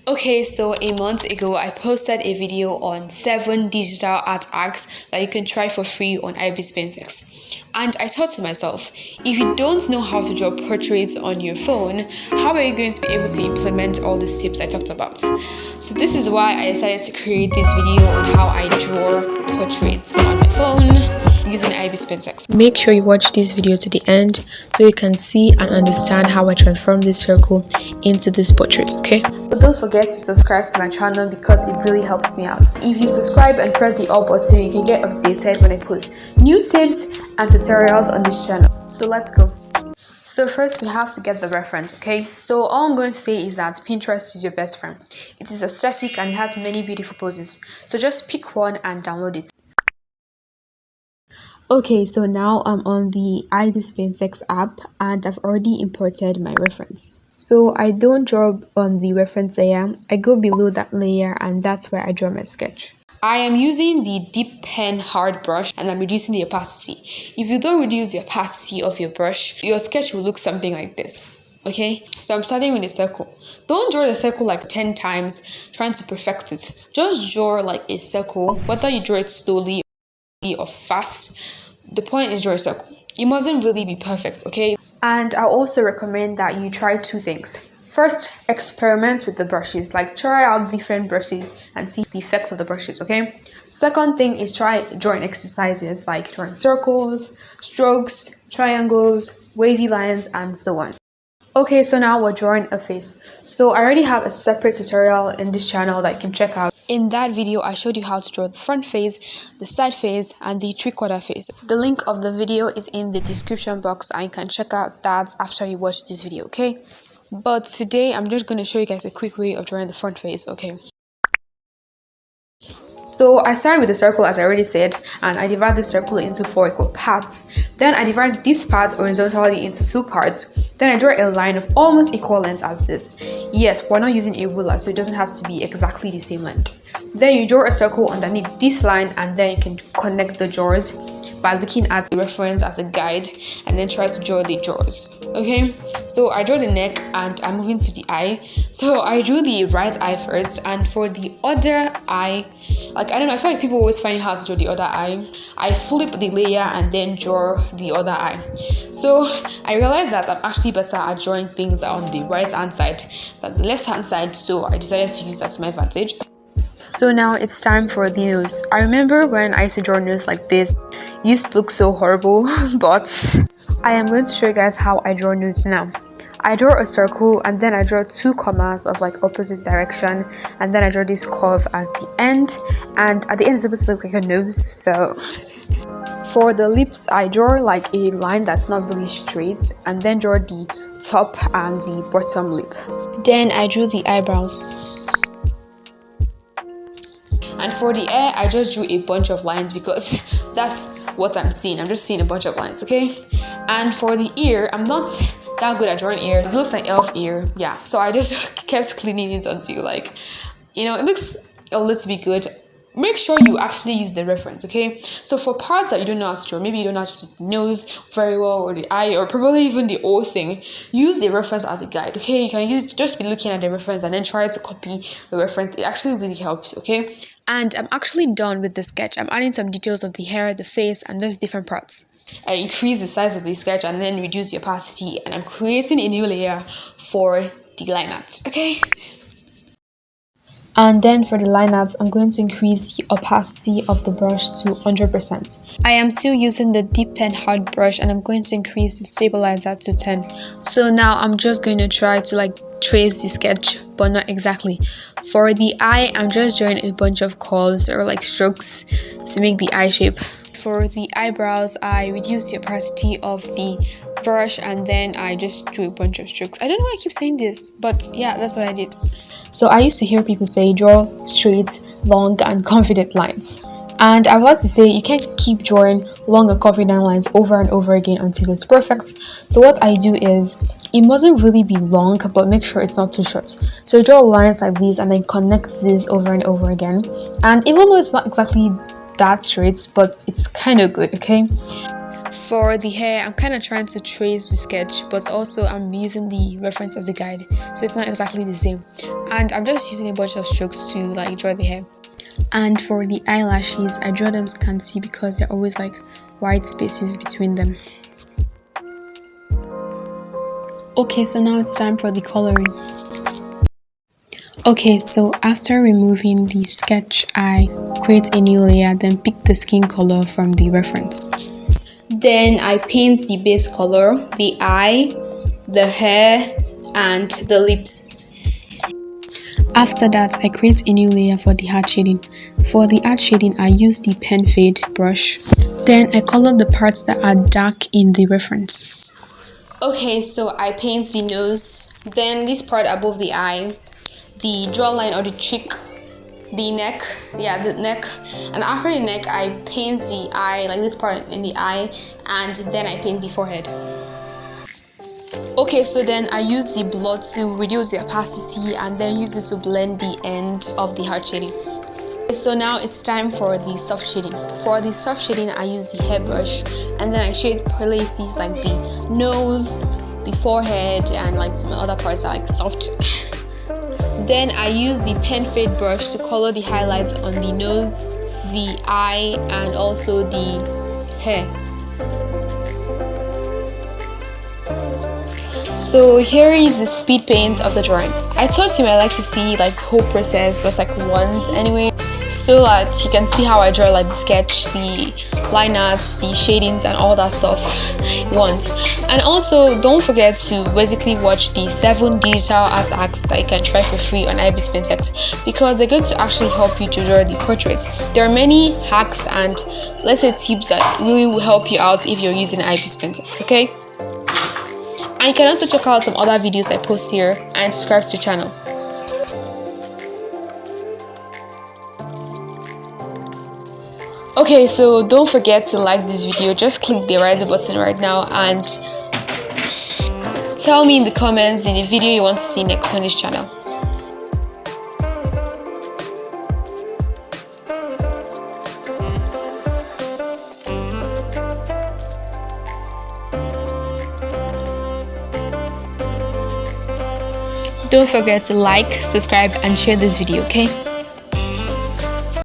Okay, so a month ago, I posted a video on 7 digital art hacks that you can try for free on IBISPAINTX. And I thought to myself, if you don't know how to draw portraits on your phone, how are you going to be able to implement all these tips I talked about? So this is why I decided to create this video on how I draw portraits on my phone using IBISPAINTX. Make sure you watch this video to the end so you can see and understand how I transform this circle into this portrait, okay? But don't forget to subscribe to my channel because it really helps me out. If you subscribe and press the all button, you can get updated when I post new tips and tutorials on this channel. So let's go. So first we have to get the reference, okay? So all I'm going to say is that Pinterest is your best friend. It is aesthetic and it has many beautiful poses. So just pick one and download it. Okay, so now I'm on the IBISPAINTX app and I've already imported my reference. So I don't draw on the reference layer, I go below that layer and that's where I draw my sketch. I am using the dip pen hard brush and I'm reducing the opacity. If you don't reduce the opacity of your brush, your sketch will look something like this. Okay, so I'm starting with a circle. Don't draw the circle like 10 times trying to perfect it. Just draw like a circle, whether you draw it slowly or fast. The point is draw a circle. It mustn't really be perfect, okay? And I also recommend that you try two things. First, experiment with the brushes, like try out different brushes and see the effects of the brushes, okay? Second thing is try drawing exercises like drawing circles, strokes, triangles, wavy lines, and so on. Okay, so now we're drawing a face. So I already have a separate tutorial in this channel that you can check out. In that video, I showed you how to draw the front face, the side face, and the three-quarter face. The link of the video is in the description box and you can check out that after you watch this video, okay? But today, I'm just going to show you guys a quick way of drawing the front face, okay? So I started with the circle as I already said, and I divide the circle into 4 equal parts. Then I divide these parts horizontally into 2 parts. Then I draw a line of almost equal length as this. Yes, we're not using a ruler, so it doesn't have to be exactly the same length. Then you draw a circle underneath this line and then you can connect the jaws by looking at the reference as a guide and then try to draw the jaws. Okay, so I draw the neck and I'm moving to the eye. So I drew the right eye first, and for the other eye, like I don't know, I feel like people always find it hard to draw the other eye. I flip the layer and then draw the other eye. So I realized that I'm actually better at drawing things on the right hand side than the left hand side, so I decided to use that to my advantage. So now it's time for the nose. I remember when I used to draw a nose like this, it used to look so horrible, but I am going to show you guys how I draw nose now. I draw a circle and then I draw 2 commas of like opposite direction, and then I draw this curve at the end, and at the end it's supposed to look like a nose. So for the lips, I draw like a line that's not really straight and then draw the top and the bottom lip. Then I drew the eyebrows. And for the hair, I just drew a bunch of lines because that's what I'm seeing. I'm just seeing a bunch of lines, okay? And for the ear, I'm not that good at drawing ear. It looks like elf ear, yeah. So I just kept cleaning it until like, you know, it looks a little bit good. Make sure you actually use the reference, okay? So for parts that you don't know how to draw, maybe you don't know how to do the nose very well or the eye or probably even the whole thing, use the reference as a guide, okay? You can use it to just be looking at the reference and then try to copy the reference. It actually really helps, okay? And I'm actually done with the sketch. I'm adding some details of the hair, the face, and just different parts. I increase the size of the sketch and then reduce the opacity, and I'm creating a new layer for the line art, okay? And then for the line art, I'm going to increase the opacity of the brush to 100%. I am still using the dip pen hard brush and I'm going to increase the stabilizer to 10. So now I'm just going to try to like trace the sketch, but not exactly. For the eye, I'm just drawing a bunch of curves or like strokes to make the eye shape. For the eyebrows, I reduced the opacity of the brush and then I just drew a bunch of strokes. I don't know why I keep saying this, but yeah, that's what I did. So I used to hear people say draw straight, long and confident lines. And I would like to say you can't keep drawing long and confident lines over and over again until it's perfect. So what I do is, it mustn't really be long, but make sure it's not too short. So draw lines like these and then connect this over and over again. And even though it's not exactly that straight, but it's kind of good, okay? For the hair, I'm kind of trying to trace the sketch, but also I'm using the reference as a guide, so it's not exactly the same. And I'm just using a bunch of strokes to like draw the hair. And for the eyelashes, I draw them scanty because there are always like white spaces between them. Okay, so now it's time for the coloring. Okay, so after removing the sketch, I create a new layer, then pick the skin color from the reference. Then I paint the base color, the eye, the hair, and the lips. After that, I create a new layer for the heart shading. For the heart shading, I use the pen fade brush. Then I color the parts that are dark in the reference. Okay, so I paint the nose, then this part above the eye, the jawline or the cheek, the neck, the neck, and after the neck I paint the eye, like this part in the eye, and then I paint the forehead. Okay, so then I use the blood to reduce the opacity and then use it to blend the end of the heart shading. Okay, so now it's time for the soft shading. For the soft shading, I use the hairbrush and then I shade places like the nose, the forehead, and like some other parts are like soft. Then I use the pen fade brush to color the highlights on the nose, the eye, and also the hair. So here is the speed paint of the drawing. I thought you might like to see like the whole process just like once anyway, so that you can see how I draw like the sketch, the line arts, the shadings, and all that stuff once. And also don't forget to basically watch the 7 digital art hacks that you can try for free on IBISPAINTX, because they're going to actually help you to draw the portrait. There are many hacks and let's say tips that really will help you out if you're using IBISPAINTX, okay? And you can also check out some other videos I post here and subscribe to the channel. Okay, so don't forget to like this video. Just click the right button right now and tell me in the comments the video you want to see next on this channel. Don't forget to like, subscribe, and share this video, okay?